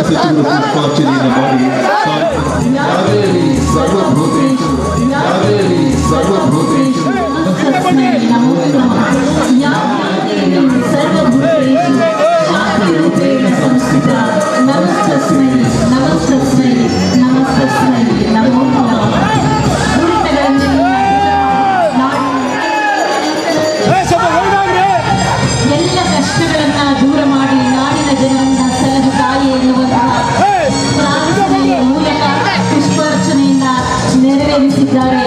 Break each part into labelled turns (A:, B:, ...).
A: ಸಚಿವರು ಪುಷ್ಪಾರ್ಚನೆಯನ್ನು ಮಾಡಿ ಸರ್ವಭೂತೇಶು ಸರ್ವಭೂತೇಶು ಶಾಂತಿರೂಪೇಣ ಸಂಸ್ಥಿತ ನಮಸ್ತಸ್ಮೈ ನಮಸ್ತಸ್ಮೈ ನಮಸ್ತಸ್ಮೈ ನಮೋ ನಮಃ. ಎಲ್ಲ ಕಷ್ಟಗಳನ್ನ ದೂರ ಮಾಡಿ ನಾಡಿನ ಜನರನ್ನ ಸಲಹು ತಾಯಿ ಎನ್ನುವಂತಹ ಪ್ರಾರ್ಥನೆಯ ಮೂಲಕ ಪುಷ್ಪಾರ್ಚನೆಯಿಂದ ನೆರವೇರಿಸಿದ್ದಾರೆ.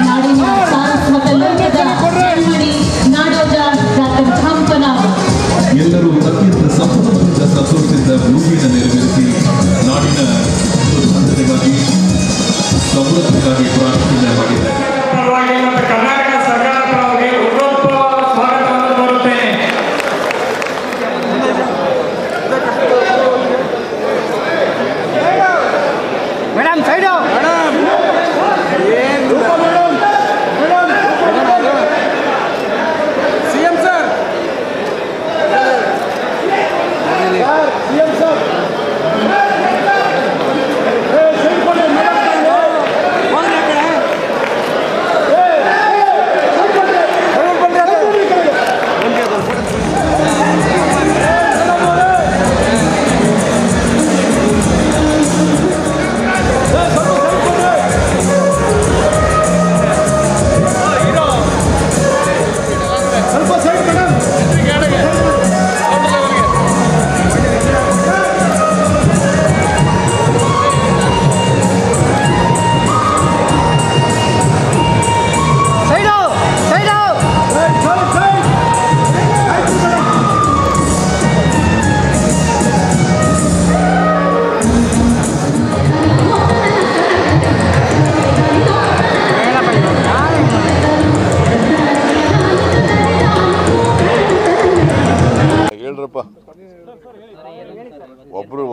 A: ನಾಡಿನ ಸಾರಸ್ವತ ಲೋಕದ ಕಣ್ಮಣಿ ನಾಡೋಜ ಡಾಕ್ಟರ್ ಹಂಪನ ಎಲ್ಲರೂ ಅತ್ಯಂತ ಸಂಪೂರ್ಣದಿಂದ ಸಂತೋಷದಿಂದ ಭೂಮಿಯಿಂದ ನೆರವೇರಿಸಿ ನಾಡಿನ ಸುರಕ್ಷತೆಗಾಗಿ ಸೌಲಭ್ಯಕ್ಕಾಗಿ ಪ್ರಾರ್ಥನೆ ಮಾಡಿದ್ದಾರೆ.
B: ಕರ್ನಾಟಕ ಸರ್ಕಾರ ಪರವಾಗಿ ಸ್ವಾಗತವನ್ನು ಕೋರುತ್ತೇನೆ. ಮೇಡಮ್ ಸೈಡು ಸಿಎಂ ಸರ್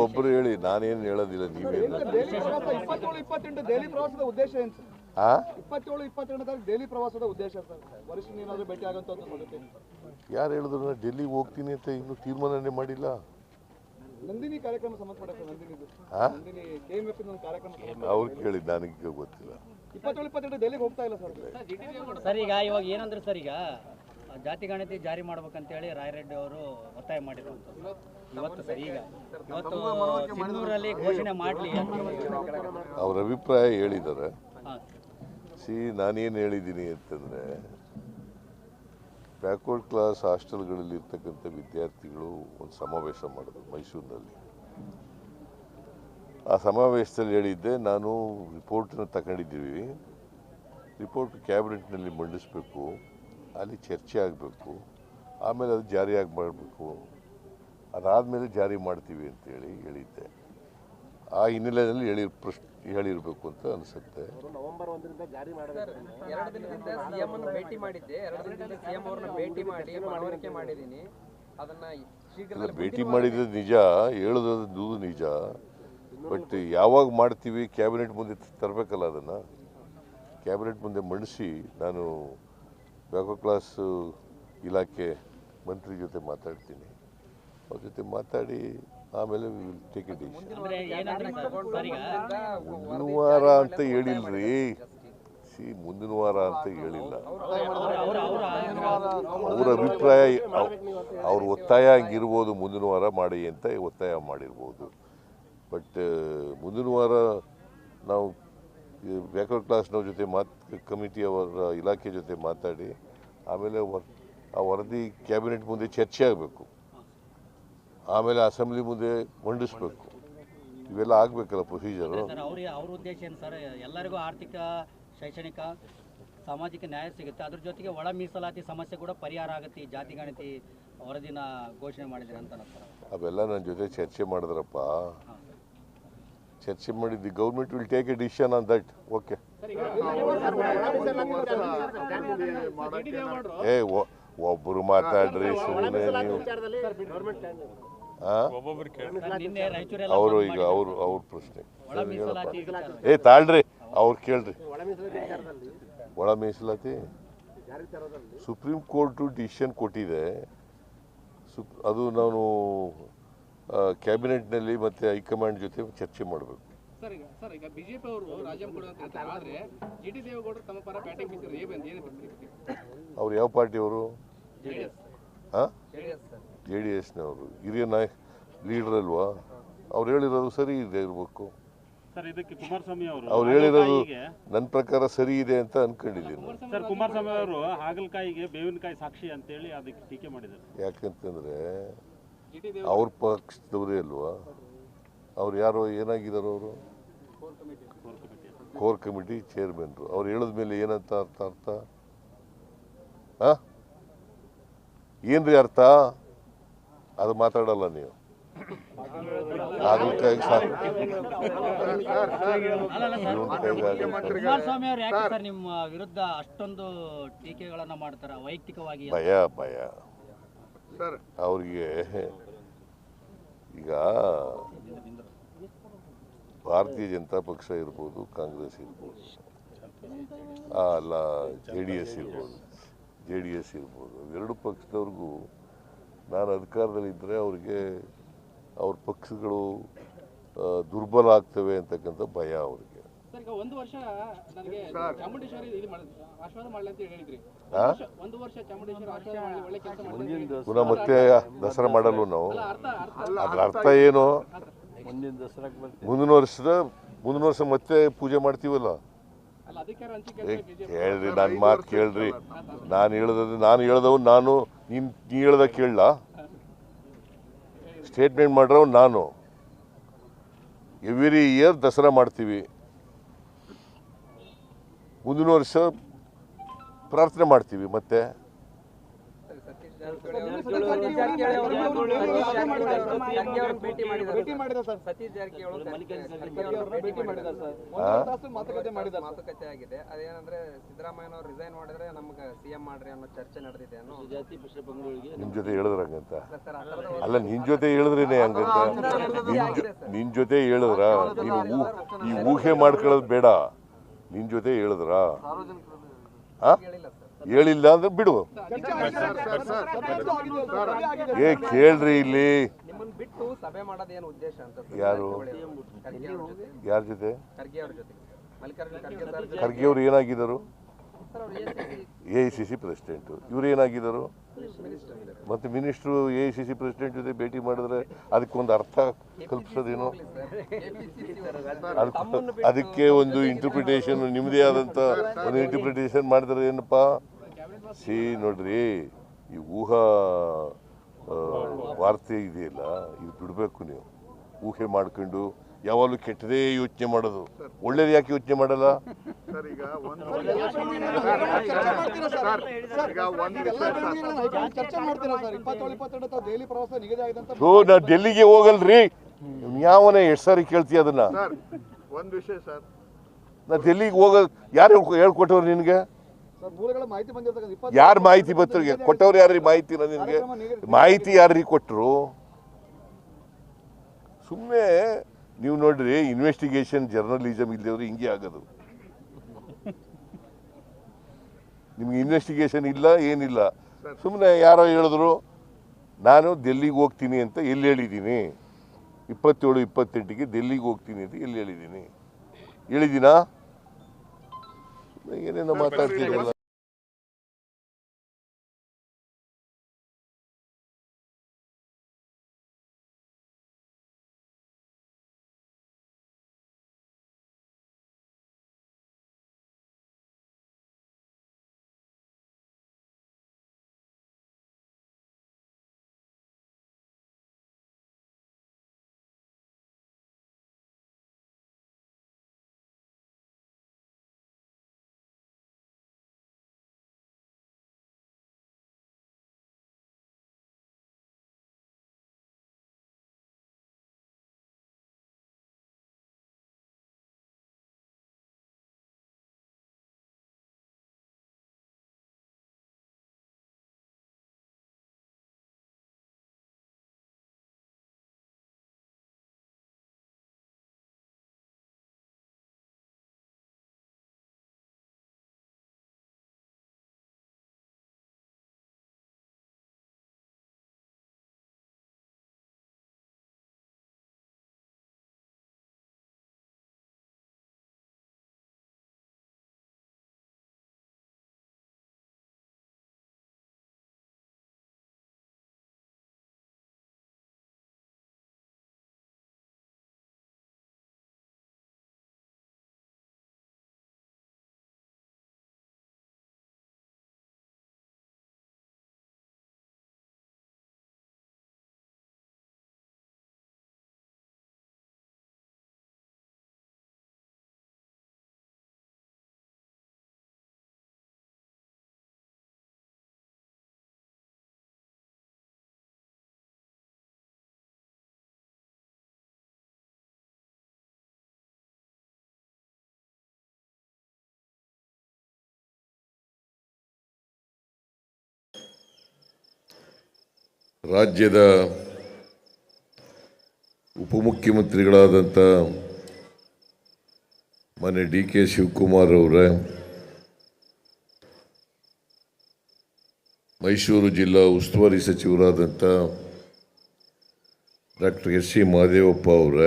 C: ಒಬ್ರು ಹೇಳಿ, ನಾನೇನು ಹೇಳೋದಿಲ್ಲ. ನೀವೇನು
D: 27-28 ದೆಹಲಿ ಪ್ರವಾಸದ ಉದ್ದೇಶ ಏನು ಸರ್? 27-28 ದೆಹಲಿ ಪ್ರವಾಸದ ಉದ್ದೇಶ ಸರ್, ವರಿಷ್ಠ ಏನಾದರೂ ಭೇಟಿ ಆಗುವಂಥದ್ದು ಮಾಡುತ್ತೆ.
C: ಯಾರು ಹೇಳಿದ್ರು ಡೆಲ್ಲಿಗೆ ಹೋಗ್ತೀನಿ ಅಂತ ಇನ್ನೂ ತೀರ್ಮಾನನೇ ಮಾಡಿಲ್ಲ.
D: ನಂದಿನಿ ಕಾರ್ಯಕ್ರಮ ಸಂಬಂಧಪಟ್ಟ ನಂದಿನಿ KMF ಒಂದು ಕಾರ್ಯಕ್ರಮ
C: ಅವ್ರು ಕೇಳಿ, ನನಗೆ ಗೊತ್ತಿಲ್ಲ.
D: 27-28 ದೆಹಲಿಗೆ ಹೋಗ್ತಾ ಇಲ್ಲ ಸರ್.
E: ಸರ್ ಈಗ ಇವಾಗ ಏನಂದ್ರೆ ಸರ್, ಈಗ ಜಾತಿ ಗಣತಿ ಜಾರಿ ಮಾಡ್ಬೇಕಂತೇಳಿ ರಾಯರೆಡ್ಡಿ ಅವರು ಒತ್ತಾಯ ಮಾಡಿರುವಂಥದ್ದು ಇವತ್ತು ಸರ್. ಈಗ ಇವತ್ತು ಸಿಂಧೂರಲ್ಲಿ ಘೋಷಣೆ ಮಾಡಲಿ
C: ಅವ್ರ ಅಭಿಪ್ರಾಯ ಹೇಳಿದ್ದಾರೆ. ನಾನೇನು ಹೇಳಿದ್ದೀನಿ ಅಂತಂದರೆ, ಬ್ಯಾಕ್ವರ್ಡ್ ಕ್ಲಾಸ್ ಹಾಸ್ಟೆಲ್ಗಳಲ್ಲಿ ಇರ್ತಕ್ಕಂಥ ವಿದ್ಯಾರ್ಥಿಗಳು ಒಂದು ಸಮಾವೇಶ ಮಾಡಿದ್ರು ಮೈಸೂರಿನಲ್ಲಿ. ಆ ಸಮಾವೇಶದಲ್ಲಿ ಹೇಳಿದ್ದೆ, ನಾನು ರಿಪೋರ್ಟನ್ನು ತಗೊಂಡಿದ್ದೀವಿ, ರಿಪೋರ್ಟ್ ಕ್ಯಾಬಿನೆಟ್ನಲ್ಲಿ ಮಂಡಿಸಬೇಕು, ಅಲ್ಲಿ ಚರ್ಚೆ ಆಗಬೇಕು, ಆಮೇಲೆ ಅದು ಜಾರಿಯಾಗಿ ಮಾಡಬೇಕು, ಅದಾದಮೇಲೆ ಜಾರಿ ಮಾಡ್ತೀವಿ ಅಂತೇಳಿ ಹೇಳಿದ್ದೆ. ಆ ಹಿನ್ನೆಲೆಯಲ್ಲಿ ಹೇಳಿರಬೇಕು ಅಂತ ಅನಿಸುತ್ತೆ.
F: ನವೆಂಬರ್ 1ರಿಂದ ಜಾರಿ ಮಾಡಬೇಕು. 2 ದಿನದಿಂದ ಸಿಎಂ ಅನ್ನು ಭೇಟಿ ಮಾಡಿದ್ದೆ. 2 ದಿನದಿಂದ ಸಿಎಂ ಅವರನ್ನ ಭೇಟಿ ಮಾಡಿ ಮನವರಿಕೆ ಮಾಡಿದ್ದೀನಿ. ಅದನ್ನ ಶೀಘ್ರ
C: ಭೇಟಿ ಮಾಡಿದ್ದು ನಿಜ, ಹೇಳೋದು ನಿಜ. ಬಟ್ ಯಾವಾಗ ಮಾಡ್ತೀವಿ, ಕ್ಯಾಬಿನೆಟ್ ಮುಂದೆ ತರಬೇಕಲ್ಲ. ಅದನ್ನು ಕ್ಯಾಬಿನೆಟ್ ಮುಂದೆ ಮಂಡಿಸಿ ನಾನು ಬ್ಯಾಕ್ವರ್ಡ್ ಕ್ಲಾಸ್ ಇಲಾಖೆ ಮಂತ್ರಿ ಜೊತೆ ಮಾತಾಡ್ತೀನಿ. ಅವ್ರ ಜೊತೆ ಮಾತಾಡಿ ಆಮೇಲೆ ಟೇಕ್ ಇಟ್ ಡಿಸಿಷನ್. ಮುಂದಿನ ವಾರ ಅಂತ ಹೇಳಿಲ್ರಿ, ಮುಂದಿನ ವಾರ ಅಂತ ಹೇಳಿಲ್ಲ. ಅವ್ರ ಅಭಿಪ್ರಾಯ, ಅವ್ರ ಒತ್ತಾಯ ಹಂಗಿರ್ಬೋದು, ಮುಂದಿನ ವಾರ ಮಾಡಿ ಅಂತ ಒತ್ತಾಯ ಮಾಡಿರ್ಬೋದು. ಬಟ್ ಮುಂದಿನ ವಾರ ನಾವು ಬ್ಯಾಕ್ವರ್ಡ್ ಕ್ಲಾಸ್ನವ್ರ ಜೊತೆ ಕಮಿಟಿಯವರ ಇಲಾಖೆ ಜೊತೆ ಮಾತಾಡಿ ಆಮೇಲೆ ಆ ವರದಿ ಕ್ಯಾಬಿನೆಟ್ ಮುಂದೆ ಚರ್ಚೆ ಆಗಬೇಕು, ಆಮೇಲೆ ಅಸೆಂಬ್ಲಿ ಮುಂದೆ ಮಂಡಿಸ್ಬೇಕು. ಇವೆಲ್ಲ ಆಗಬೇಕಲ್ಲ ಪ್ರೊಸೀಜರು.
E: ಅವ್ರ ಉದ್ದೇಶ ಏನು ಸರ್? ಎಲ್ಲರಿಗೂ ಆರ್ಥಿಕ, ಶೈಕ್ಷಣಿಕ, ಸಾಮಾಜಿಕ ನ್ಯಾಯ ಸಿಗುತ್ತೆ, ಅದ್ರ ಜೊತೆಗೆ ಒಳ ಮೀಸಲಾತಿ ಸಮಸ್ಯೆ ಕೂಡ ಪರಿಹಾರ ಆಗುತ್ತೆ. ಈ ಜಾತಿ ಗಣತಿ ವರದಿನ ಘೋಷಣೆ ಮಾಡಿದ್ರೆ ಅಂತ
C: ಅವೆಲ್ಲ ನನ್ನ ಜೊತೆ ಚರ್ಚೆ ಮಾಡಿದ್ರಪ್ಪ. ಚರ್ಚೆ ಮಾಡಿದ್ದು government will take A decision on that. Okay. ಒಬ್ಬರು ಮಾತಾಡ್ರಿ, ಸುಮ್ಮನೆ ನೀವು. ಅವರು ಈಗ ಅವ್ರ ಪ್ರಶ್ನೆ. ತಾಳ್ರಿ, ಅವ್ರು ಕೇಳ್ರಿ. ಒಳ ಮೀಸಲಾತಿ ಸುಪ್ರೀಂ ಕೋರ್ಟು ಡಿಸಿಷನ್ ಕೊಟ್ಟಿದೆ. ಅದು ನಾನು ಕ್ಯಾಬಿನೆಟ್ನಲ್ಲಿ ಮತ್ತು ಹೈಕಮಾಂಡ್ ಜೊತೆ ಚರ್ಚೆ ಮಾಡಬೇಕು.
D: ಸರ್ ಈಗ ಬಿಜೆಪಿ ಅವರು ರಾಜೀನಾಮೆ ಕೊಡು ಅಂತ ಹೇಳ್ತಾರೆ. ಆದರೆ ಜಿಟಿ ದೇವೇಗೌಡರು ತಮ್ಮ ಪರ ಬ್ಯಾಟಿಂಗ್ ಬೀಸಿದ್ರು. ಏನು
C: ಅವ್ರು ಯಾವ ಪಾರ್ಟಿಯವರು? ಹಾಂ,
F: ಜೆ ಡಿ ಎಸ್
C: JDSನವರು. ಹಿರಿಯ ಲೀಡರ್ ಅಲ್ವಾ? ಅವ್ರು ಹೇಳಿರೋದು ಸರಿ ಇದೆ ಇರಬೇಕು.
G: ಸರ್, ಇದಕ್ಕೆ ಕುಮಾರಸ್ವಾಮಿ ಅವರು
C: ಅವ್ರು ಹೇಳಿರೋದು ನನ್ನ ಪ್ರಕಾರ ಸರಿ ಇದೆ ಅಂತ ಅನ್ಕೊಂಡಿದ್ದೀನಿ.
G: ಸರ್, ಕುಮಾರಸ್ವಾಮಿ ಅವರು ಹಾಗಲಕಾಯಿಗೆ ಬೇವಿನಕಾಯಿ ಸಾಕ್ಷಿ ಅಂತೇಳಿ ಅದಕ್ಕೆ ಟೀಕೆ ಮಾಡಿದ್ದಾರೆ.
C: ಯಾಕಂತಂದರೆ ಅವ್ರ ಪಕ್ಷದವರೇ ಅಲ್ವಾ? ಅವ್ರು ಯಾರೋ ಏನಾಗಿದ್ದಾರೋ ಅವರು ಕೋರ್ ಕಮಿಟಿ ಚೇರ್ಮನ್ರು. ಅವ್ರು ಹೇಳಿದ ಮೇಲೆ ಏನಂತ ಅರ್ಥ? ಹಾಂ, ಏನ್ರಿ ಅರ್ಥ? ಅದು ಮಾತಾಡಲ್ಲ ನೀವು. ಹಾಗಲಕಾಯಿ
E: ಕುಮಾರಸ್ವಾಮಿ ಅವರು ಯಾಕೆ ಸರ್ ನಿಮ್ಮ ವಿರುದ್ಧ ಅಷ್ಟೊಂದು ಟೀಕೆಗಳನ್ನ ಮಾಡ್ತಾರ ವೈಯಕ್ತಿಕವಾಗಿ?
C: ಭಯ ಅವ್ರಿಗೆ. ಈಗ ಭಾರತೀಯ ಜನತಾ ಪಕ್ಷ ಇರ್ಬೋದು, ಕಾಂಗ್ರೆಸ್ ಇರ್ಬೋದು, ಅಲ್ಲ JDS ಇರ್ಬೋದು, ಎರಡು ಪಕ್ಷದವ್ರಿಗೂ ನಾನು ಅಧಿಕಾರದಲ್ಲಿದ್ದರೆ ಅವ್ರಿಗೆ ಅವ್ರ ಪಕ್ಷಗಳು ದುರ್ಬಲ ಆಗ್ತವೆ ಅಂತಕ್ಕಂಥ ಭಯ ಅವ್ರಿಗೆ.
D: ಸರ್, ಈಗ ಒಂದು ವರ್ಷ ನನಗೆ ಚಾಮುಂಡೇಶ್ವರಿ ಇದು ಆಶೀರ್ವಾದ ಮಾಡಲಿ ಅಂತ ಹೇಳಿದ್ರಿ. ಒಂದು ವರ್ಷ ಚಾಮುಂಡೇಶ್ವರಿ ಆಶೀರ್ವಾದ ಮಾಡಲಿ, ಒಳ್ಳೆ ಕೆಲಸ ಮಾಡ್ತಾರೆ.
C: ಪುನಃ ಮತ್ತೆ ದಸರಾ ಮಾಡಲ್ವ ನಾವು? ಅದ್ರ ಅರ್ಥ ಏನು? ಮುಂದಿನ ವರ್ಷ ಮತ್ತೆ ಪೂಜೆ ಮಾಡ್ತೀವಲ್ಲ. ಕೇಳ್ರಿ, ನನ್ನ ಮಾತು ಕೇಳ್ರಿ. ನಾನು ಹೇಳ್ದವ್ ನಾನು, ನೀ ಹೇಳ್ದ ಕೇಳಲ್ಲ. ಸ್ಟೇಟ್ಮೆಂಟ್ ಮಾಡ್ರವ್ ನಾನು. ಎವ್ರಿ ಇಯರ್ ದಸರಾ ಮಾಡ್ತೀವಿ. ಮುಂದಿನ ವರ್ಷ ಪ್ರಾರ್ಥನೆ ಮಾಡ್ತೀವಿ. ಮತ್ತೆ
F: ಸತೀಶ್ ಮಾತುಕತೆ ಆಗಿದೆ. ಅದೇನಂದ್ರೆ ಸಿದ್ದರಾಮಯ್ಯನವರು ರಿಸೈನ್ ಮಾಡಿದ್ರೆ ನಮ್ಗೆ CM ಮಾಡ್ರಿ ಅನ್ನೋ ಚರ್ಚೆ ನಡೆದಿದೆ ಅನ್ನೋ.
C: ನಿಮ್ ಜೊತೆ ಹೇಳಿದ್ರ ಹಂಗಂತ? ಅಲ್ಲ, ನಿನ್ ಜೊತೆ ಹೇಳಿದ್ರೇನೆ ಹಂಗಂತ? ನಿನ್ ಜೊತೆ ಹೇಳಿದ್ರ? ನೀನು ಈ ಊಹೆ ಮಾಡ್ಕೊಳ್ಳೋದು ಬೇಡ. ನಿನ್ ಜೊತೆ ಹೇಳಿದ್ರ? ಹೇಳಿಲ್ಲ ಅಂದ್ರೆ ಬಿಡು. ಕೇಳ್ರಿ ಇಲ್ಲಿ.
F: ನಿಮ್ಮನ್ನ ಬಿಟ್ಟು ಸಭೆ ಮಾಡೋದೇನು ಉದ್ದೇಶ ಅಂತ?
C: ಯಾರು? ಯಾರ ಜೊತೆ?
F: ಖರ್ಗೆ ಅವ್ರ ಜೊತೆ. ಮಲ್ಲಿಕಾರ್ಜುನ ಖರ್ಗೆ ಸರ್.
C: ಖರ್ಗೆ ಅವ್ರು ಏನಾಗಿದ್ದರು? AICC president. ಇವ್ರು ಏನಾಗಿದ್ದರು? ಮತ್ತೆ ಮಿನಿಸ್ಟ್ರು AICC ಪ್ರೆಸಿಡೆಂಟ್ ಜೊತೆ ಭೇಟಿ ಮಾಡಿದ್ರೆ ಅದಕ್ಕೊಂದು ಅರ್ಥ ಕಲ್ಪಿಸೋದೇನು? ಅದಕ್ಕೆ ಒಂದು ಇಂಟರ್ಪ್ರಿಟೇಷನ್, ನಿಮ್ಮದೇ ಆದಂಥ ಒಂದು ಇಂಟರ್ಪ್ರಿಟೇಷನ್ ಮಾಡಿದ್ರೆ ಏನಪ್ಪ? ನೋಡ್ರಿ, ಈ ಊಹಾ ವಾರ್ತೆ ಇದೆಯಲ್ಲ, ಇದು ಬಿಡಬೇಕು ನೀವು. ಊಹೆ ಮಾಡ್ಕೊಂಡು ಯಾವಾಗಲೂ ಕೆಟ್ಟದೇ ಯೋಚನೆ ಮಾಡೋದು. ಒಳ್ಳೇದು ಯಾಕೆ ಯೋಚನೆ ಮಾಡಲ್ಲ? ನಾ ಡೆಲ್ಲಿಗೆ ಹೋಗಲ್ರಿ. ಯಾವನೇ ಎಷ್ಟು ಸಾರಿ ಕೇಳ್ತೀಯ ಅದನ್ನ?
D: ಒಂದು ವಿಷಯ ಸರ್,
C: ನಾ ಡೆಲ್ಲಿಗೆ ಹೋಗಲ್. ಯಾರು ಹೇಳ್ಕೊಟ್ಟವ್ರು ನಿನ್ಗೆ? ಯಾರು ಮಾಹಿತಿ ಬರ್ತವ್ರಿಗೆ ಕೊಟ್ಟವ್ರು? ಯಾರ್ರಿ ಮಾಹಿತಿ? ನಿನಗೆ ಮಾಹಿತಿ ಯಾರ್ರೀ ಕೊಟ್ಟರು? ಸುಮ್ಮನೆ ನೀವು ನೋಡ್ರಿ, ಇನ್ವೆಸ್ಟಿಗೇಷನ್ ಜರ್ನಲಿಸಮ್ ಇಲ್ಲದವ್ರು ಹಿಂಗೆ ಆಗೋದು. ನಿಮ್ಗೆ ಇನ್ವೆಸ್ಟಿಗೇಷನ್ ಇಲ್ಲ, ಏನಿಲ್ಲ. ಸುಮ್ಮನೆ ಯಾರೋ ಹೇಳಿದ್ರು ನಾನು ಡೆಲ್ಲಿಗೆ ಹೋಗ್ತೀನಿ ಅಂತ. ಎಲ್ಲಿ ಹೇಳಿದ್ದೀನಿ? 27-28ಗೆ ಡೆಲ್ಲಿಗೆ ಹೋಗ್ತೀನಿ ಅಂತ ಎಲ್ಲಿ ಹೇಳಿದ್ದೀನಿ? ಹೇಳಿದ್ದೀನಾ? ಏನೇನೋ ಮಾತಾಡ್ತೀರಲ್ಲ. ರಾಜ್ಯದ ಉಪಮುಖ್ಯಮಂತ್ರಿಗಳಾದಂಥ ಮಾನ್ಯ ಡಿ ಕೆ ಶಿವಕುಮಾರ್ ಅವರ, ಮೈಸೂರು ಜಿಲ್ಲಾ ಉಸ್ತುವಾರಿ ಸಚಿವರಾದಂಥ ಡಾಕ್ಟರ್ ಎಸ್ ಸಿ ಮಹದೇವಪ್ಪ ಅವರ,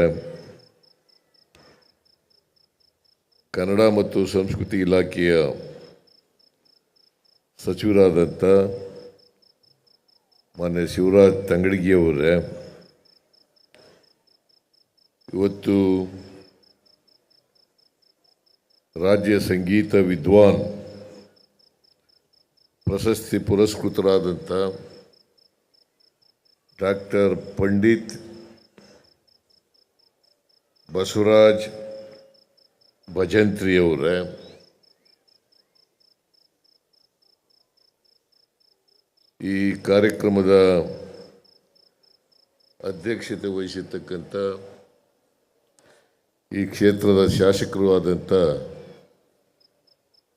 C: ಕನ್ನಡ ಮತ್ತು ಸಂಸ್ಕೃತಿ ಇಲಾಖೆಯ ಸಚಿವರಾದಂಥ ಮಾನ್ಯ ಶಿವರಾಜ್ ತಂಗಡಗಿಯವರ, ಇವತ್ತು ರಾಜ್ಯ ಸಂಗೀತ ವಿದ್ವಾನ್ ಪ್ರಶಸ್ತಿ ಪುರಸ್ಕೃತರಾದಂಥ ಡಾಕ್ಟರ್ ಪಂಡಿತ್ ಬಸವರಾಜ್ ಭಜಂತ್ರಿಯವರ, ಈ ಕಾರ್ಯಕ್ರಮದ ಅಧ್ಯಕ್ಷತೆ ವಹಿಸಿರ್ತಕ್ಕಂಥ ಈ ಕ್ಷೇತ್ರದ ಶಾಸಕರು ಆದಂಥ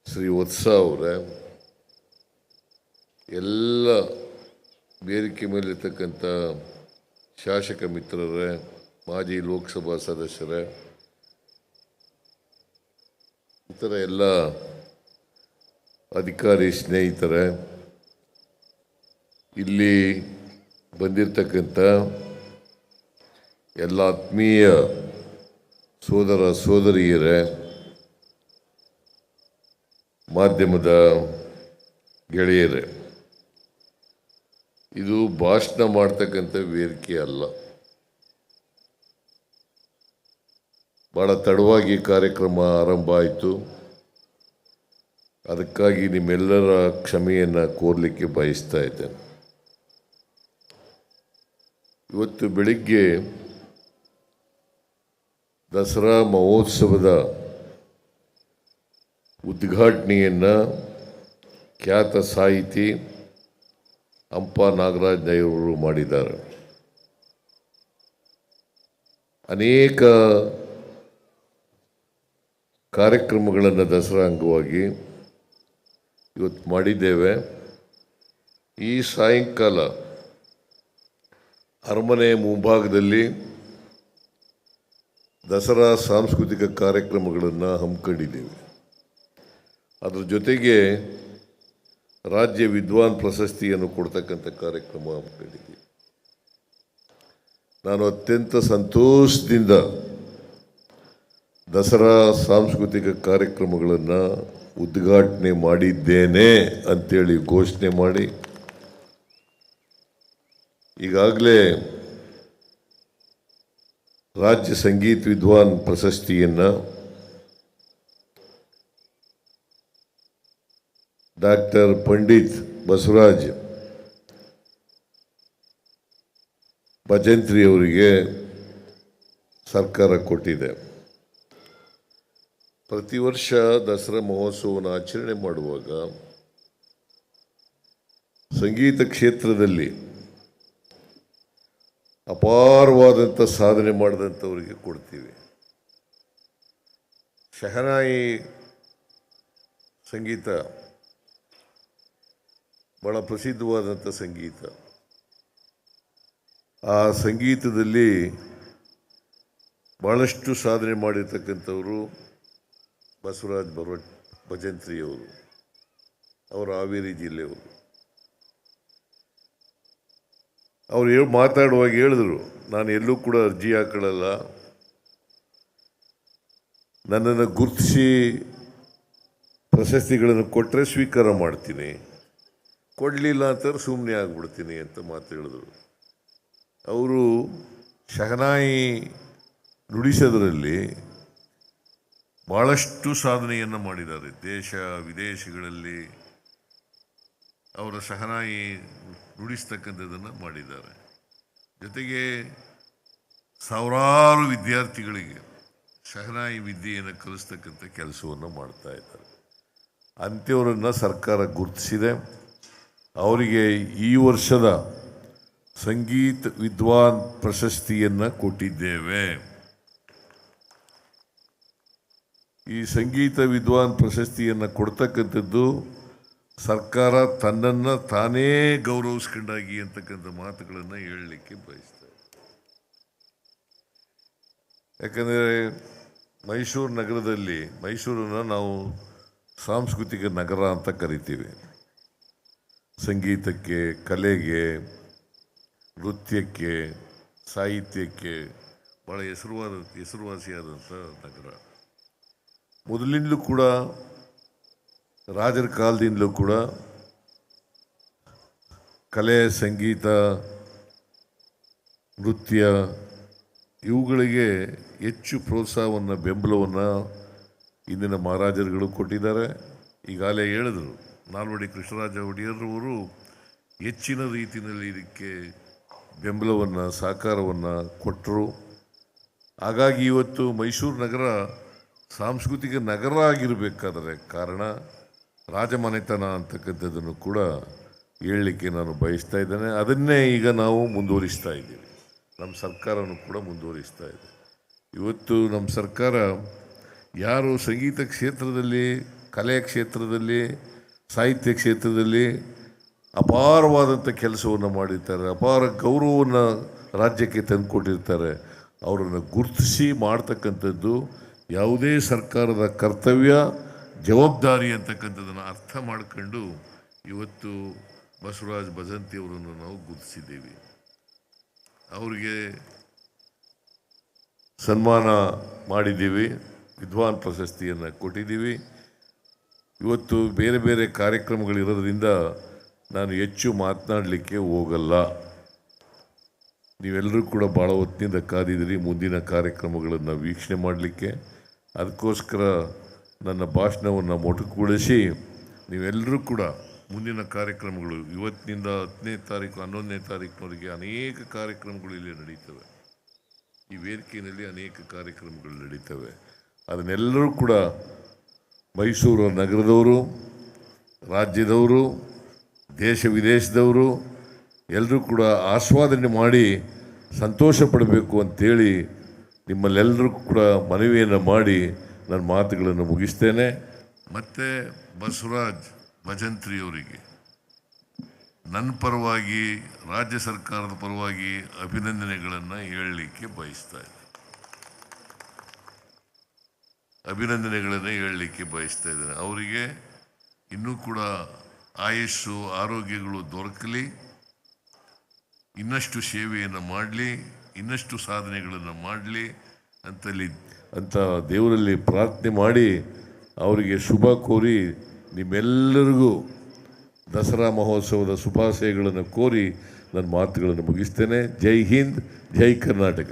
C: ಶ್ರೀ ವತ್ಸ ಅವರ, ಎಲ್ಲ ವೇದಿಕೆ ಮೇಲಿರ್ತಕ್ಕಂಥ ಶಾಸಕ ಮಿತ್ರರೇ, ಮಾಜಿ ಲೋಕಸಭಾ ಸದಸ್ಯರೇ, ಇತರ ಎಲ್ಲ ಅಧಿಕಾರಿ ಸ್ನೇಹಿತರೇ, ಇಲ್ಲಿ ಬಂದಿರತಕ್ಕಂಥ ಎಲ್ಲ ಆತ್ಮೀಯ ಸೋದರ ಸೋದರಿಯರೇ, ಮಾಧ್ಯಮದ ಗೆಳೆಯರೇ, ಇದು ಭಾಷಣ ಮಾಡ್ತಕ್ಕಂಥ ವೇದಿಕೆ ಅಲ್ಲ. ಭಾಳ ತಡವಾಗಿ ಕಾರ್ಯಕ್ರಮ ಆರಂಭ ಆಯಿತು. ಅದಕ್ಕಾಗಿ ನಿಮ್ಮೆಲ್ಲರ ಕ್ಷಮೆಯನ್ನು ಕೋರಲಿಕ್ಕೆ ಬಯಸ್ತಾ ಇದ್ದೇನೆ. ಇವತ್ತು ಬೆಳಿಗ್ಗೆ ದಸರಾ ಮಹೋತ್ಸವದ ಉದ್ಘಾಟನೆಯನ್ನು ಖ್ಯಾತ ಸಾಹಿತಿ ಹಂಪ ನಾಗರಾಜ್ ಅವರು ಮಾಡಿದ್ದಾರೆ. ಅನೇಕ ಕಾರ್ಯಕ್ರಮಗಳನ್ನು ದಸರಾ ಅಂಗವಾಗಿ ಇವತ್ತು ಮಾಡಿದ್ದೇವೆ. ಈ ಸಾಯಂಕಾಲ ಅರಮನೆ ಮುಂಭಾಗದಲ್ಲಿ ದಸರಾ ಸಾಂಸ್ಕೃತಿಕ ಕಾರ್ಯಕ್ರಮಗಳನ್ನು ಹಮ್ಮಿಕೊಂಡಿದ್ದೇವೆ. ಅದರ ಜೊತೆಗೆ ರಾಜ್ಯ ವಿದ್ವಾನ್ ಪ್ರಶಸ್ತಿಯನ್ನು ಕೊಡ್ತಕ್ಕಂಥ ಕಾರ್ಯಕ್ರಮ ಹಮ್ಮಿಕೊಂಡಿದ್ದೀವಿ. ನಾನು ಅತ್ಯಂತ ಸಂತೋಷದಿಂದ ದಸರಾ ಸಾಂಸ್ಕೃತಿಕ ಕಾರ್ಯಕ್ರಮಗಳನ್ನು ಉದ್ಘಾಟನೆ ಮಾಡಿದ್ದೇನೆ ಅಂತೇಳಿ ಘೋಷಣೆ ಮಾಡಿ, ಈಗಾಗಲೇ ರಾಜ್ಯ ಸಂಗೀತ ವಿದ್ವಾನ್ ಪ್ರಶಸ್ತಿಯನ್ನು ಡಾಕ್ಟರ್ ಪಂಡಿತ್ ಬಸವರಾಜ್ ಭಜಂತ್ರಿ ಅವರಿಗೆ ಸರ್ಕಾರ ಕೊಟ್ಟಿದೆ. ಪ್ರತಿ ವರ್ಷ ದಸರಾ ಮಹೋತ್ಸವವನ್ನು ಆಚರಣೆ ಮಾಡುವಾಗ ಸಂಗೀತ ಕ್ಷೇತ್ರದಲ್ಲಿ ಅಪಾರವಾದಂಥ ಸಾಧನೆ ಮಾಡಿದಂಥವರಿಗೆ ಕೊಡ್ತೀವಿ. ಶಹನಾಯಿ ಸಂಗೀತ ಭಾಳ ಪ್ರಸಿದ್ಧವಾದಂಥ ಸಂಗೀತ. ಆ ಸಂಗೀತದಲ್ಲಿ ಭಾಳಷ್ಟು ಸಾಧನೆ ಮಾಡಿರ್ತಕ್ಕಂಥವರು ಬಸವರಾಜ್ ಭಜಂತ್ರಿಯವರು. ಅವರು ಹಾವೇರಿ ಜಿಲ್ಲೆಯವರು. ಅವರು ಮಾತಾಡುವಾಗ ಹೇಳಿದ್ರು, ನಾನು ಎಲ್ಲೂ ಕೂಡ ಅರ್ಜಿ ಹಾಕೊಳ್ಳಲ್ಲ, ನನ್ನನ್ನು ಗುರುತಿಸಿ ಪ್ರಶಸ್ತಿಗಳನ್ನು ಕೊಟ್ಟರೆ ಸ್ವೀಕಾರ ಮಾಡ್ತೀನಿ, ಕೊಡಲಿಲ್ಲ ಅಂತಂದ್ರೆ ಸುಮ್ಮನೆ ಆಗಿಬಿಡ್ತೀನಿ ಅಂತ ಮಾತು ಹೇಳಿದ್ರು. ಅವರು ಶಹನಾಯಿ ನುಡಿಸೋದ್ರಲ್ಲಿ ಭಾಳಷ್ಟು ಸಾಧನೆಯನ್ನು ಮಾಡಿದ್ದಾರೆ. ದೇಶ ವಿದೇಶಗಳಲ್ಲಿ ಅವರ ಶಹನಾಯಿ ನುಡಿಸ್ತಕ್ಕಂಥದ್ದನ್ನು ಮಾಡಿದ್ದಾರೆ. ಜೊತೆಗೆ ಸಾವಿರಾರು ವಿದ್ಯಾರ್ಥಿಗಳಿಗೆ ಶಹನಾಯಿ ವಿದ್ಯೆಯನ್ನು ಕಲಿಸ್ತಕ್ಕಂಥ ಕೆಲಸವನ್ನು ಮಾಡ್ತಾ ಇದ್ದಾರೆ. ಅಂಥವರನ್ನು ಸರ್ಕಾರ ಗುರುತಿಸಿದೆ. ಅವರಿಗೆ ಈ ವರ್ಷದ ಸಂಗೀತ ವಿದ್ವಾನ್ ಪ್ರಶಸ್ತಿಯನ್ನು ಕೊಟ್ಟಿದ್ದೇವೆ. ಈ ಸಂಗೀತ ವಿದ್ವಾನ್ ಪ್ರಶಸ್ತಿಯನ್ನು ಕೊಡ್ತಕ್ಕಂಥದ್ದು ಸರ್ಕಾರ ತನ್ನನ್ನು ತಾನೇ ಗೌರವಿಸ್ಕೊಂಡಾಗಿ ಅಂತಕ್ಕಂಥ ಮಾತುಗಳನ್ನು ಹೇಳಲಿಕ್ಕೆ ಬಯಸ್ತಾರೆ. ಯಾಕಂದರೆ ಮೈಸೂರು ನಗರದಲ್ಲಿ, ಮೈಸೂರನ್ನು ನಾವು ಸಾಂಸ್ಕೃತಿಕ ನಗರ ಅಂತ ಕರಿತೀವಿ. ಸಂಗೀತಕ್ಕೆ, ಕಲೆಗೆ, ನೃತ್ಯಕ್ಕೆ, ಸಾಹಿತ್ಯಕ್ಕೆ ಭಾಳ ಹೆಸರುವಾಸಿಯಾದಂಥ ನಗರ. ಮೊದಲಿಂದಲೂ ಕೂಡ, ರಾಜರ ಕಾಲದಿಂದಲೂ ಕೂಡ ಕಲೆ, ಸಂಗೀತ, ನೃತ್ಯ ಇವುಗಳಿಗೆ ಹೆಚ್ಚು ಪ್ರೋತ್ಸಾಹವನ್ನು, ಬೆಂಬಲವನ್ನು ಇಂದಿನ ಮಹಾರಾಜರುಗಳು ಕೊಟ್ಟಿದ್ದಾರೆ. ಈಗಾಗಲೇ ಹೇಳಿದರು, ನಾಲ್ವಡಿ ಕೃಷ್ಣರಾಜ ಒಡೆಯರವರು ಹೆಚ್ಚಿನ ರೀತಿಯಲ್ಲಿ ಇದಕ್ಕೆ ಬೆಂಬಲವನ್ನು, ಸಹಕಾರವನ್ನು ಕೊಟ್ಟರು. ಹಾಗಾಗಿ ಇವತ್ತು ಮೈಸೂರು ನಗರ ಸಾಂಸ್ಕೃತಿಕ ನಗರ ಆಗಿರಬೇಕಾದರೆ ಕಾರಣ ರಾಜಮನೆತನ ಅಂತಕ್ಕಂಥದ್ದನ್ನು ಕೂಡ ಹೇಳಲಿಕ್ಕೆ ನಾನು ಬಯಸ್ತಾ ಇದ್ದೇನೆ. ಅದನ್ನೇ ಈಗ ನಾವು ಮುಂದುವರಿಸ್ತಾ ಇದ್ದೀವಿ. ನಮ್ಮ ಸರ್ಕಾರನೂ ಕೂಡ ಮುಂದುವರಿಸ್ತಾ ಇದೆ. ಇವತ್ತು ನಮ್ಮ ಸರ್ಕಾರ ಯಾರು ಸಂಗೀತ ಕ್ಷೇತ್ರದಲ್ಲಿ, ಕಲೆಯ ಕ್ಷೇತ್ರದಲ್ಲಿ, ಸಾಹಿತ್ಯ ಕ್ಷೇತ್ರದಲ್ಲಿ ಅಪಾರವಾದಂಥ ಕೆಲಸವನ್ನು ಮಾಡಿರ್ತಾರೆ, ಅಪಾರ ಗೌರವವನ್ನು ರಾಜ್ಯಕ್ಕೆ ತಂದುಕೊಟ್ಟಿರ್ತಾರೆ, ಅವರನ್ನು ಗುರುತಿಸಿ ಮಾಡ್ತಕ್ಕಂಥದ್ದು ಯಾವುದೇ ಸರ್ಕಾರದ ಕರ್ತವ್ಯ, ಜವಾಬ್ದಾರಿ ಅಂತಕ್ಕಂಥದ್ದನ್ನು ಅರ್ಥ ಮಾಡಿಕೊಂಡು ಇವತ್ತು ಬಸವರಾಜ ಭಜಂತಿಯವರನ್ನು ನಾವು ಗುರುತಿಸಿದ್ದೀವಿ. ಅವರಿಗೆ ಸನ್ಮಾನ ಮಾಡಿದ್ದೀವಿ, ವಿದ್ವಾನ್ ಪ್ರಶಸ್ತಿಯನ್ನು ಕೊಟ್ಟಿದ್ದೀವಿ. ಇವತ್ತು ಬೇರೆ ಬೇರೆ ಕಾರ್ಯಕ್ರಮಗಳಿರೋದ್ರಿಂದ ನಾನು ಹೆಚ್ಚು ಮಾತನಾಡಲಿಕ್ಕೆ ಹೋಗಲ್ಲ. ನೀವೆಲ್ಲರೂ ಕೂಡ ಭಾಳ ಹೊತ್ತಿನಿಂದ ಕಾದಿದ್ದೀರಿ ಮುಂದಿನ ಕಾರ್ಯಕ್ರಮಗಳನ್ನು ವೀಕ್ಷಣೆ ಮಾಡಲಿಕ್ಕೆ. ಅದಕ್ಕೋಸ್ಕರ ನನ್ನ ಭಾಷಣವನ್ನು ಮೊಟಕುಗೊಳಿಸಿ ನೀವೆಲ್ಲರೂ ಕೂಡ ಮುಂದಿನ ಕಾರ್ಯಕ್ರಮಗಳು ಇವತ್ತಿನಿಂದ 10ನೇ ತಾರೀಕು 11ನೇ ತಾರೀಕಿನವರೆಗೆ ಅನೇಕ ಕಾರ್ಯಕ್ರಮಗಳು ಇಲ್ಲಿ ನಡೀತವೆ. ಈ ವೇದಿಕೆಯಲ್ಲಿ ಅನೇಕ ಕಾರ್ಯಕ್ರಮಗಳು ನಡೀತವೆ. ಅದನ್ನೆಲ್ಲರೂ ಕೂಡ ಮೈಸೂರು ನಗರದವರು, ರಾಜ್ಯದವರು, ದೇಶ ವಿದೇಶದವರು ಎಲ್ಲರೂ ಕೂಡ ಆಸ್ವಾದನೆ ಮಾಡಿ ಸಂತೋಷ ಪಡಬೇಕು ಅಂತೇಳಿ ನಿಮ್ಮಲ್ಲೆಲ್ಲರೂ ಕೂಡ ಮನವಿಯನ್ನು ಮಾಡಿ ನನ್ನ ಮಾತುಗಳನ್ನು ಮುಗಿಸ್ತೇನೆ. ಮತ್ತು ಬಸವರಾಜ್ ಭಜಂತ್ರಿಯವರಿಗೆ ನನ್ನ ಪರವಾಗಿ, ರಾಜ್ಯ ಸರ್ಕಾರದ ಪರವಾಗಿ ಅಭಿನಂದನೆಗಳನ್ನು ಹೇಳಲಿಕ್ಕೆ ಬಯಸ್ತಾ ಇದ್ದೇನೆ. ಅವರಿಗೆ ಇನ್ನೂ ಕೂಡ ಆಯುಸ್ಸು, ಆರೋಗ್ಯಗಳು ದೊರಕಲಿ, ಇನ್ನಷ್ಟು ಸೇವೆಯನ್ನು ಮಾಡಲಿ, ಇನ್ನಷ್ಟು ಸಾಧನೆಗಳನ್ನು ಮಾಡಲಿ ಅಂತ ದೇವರಲ್ಲಿ ಪ್ರಾರ್ಥನೆ ಮಾಡಿ ಅವರಿಗೆ ಶುಭ ಕೋರಿ ನಿಮ್ಮೆಲ್ಲರಿಗೂ ದಸರಾ ಮಹೋತ್ಸವದ ಶುಭಾಶಯಗಳನ್ನು ಕೋರಿ ನನ್ನ ಮಾತುಗಳನ್ನು ಮುಗಿಸ್ತೇನೆ. ಜೈ ಹಿಂದ್, ಜೈ ಕರ್ನಾಟಕ.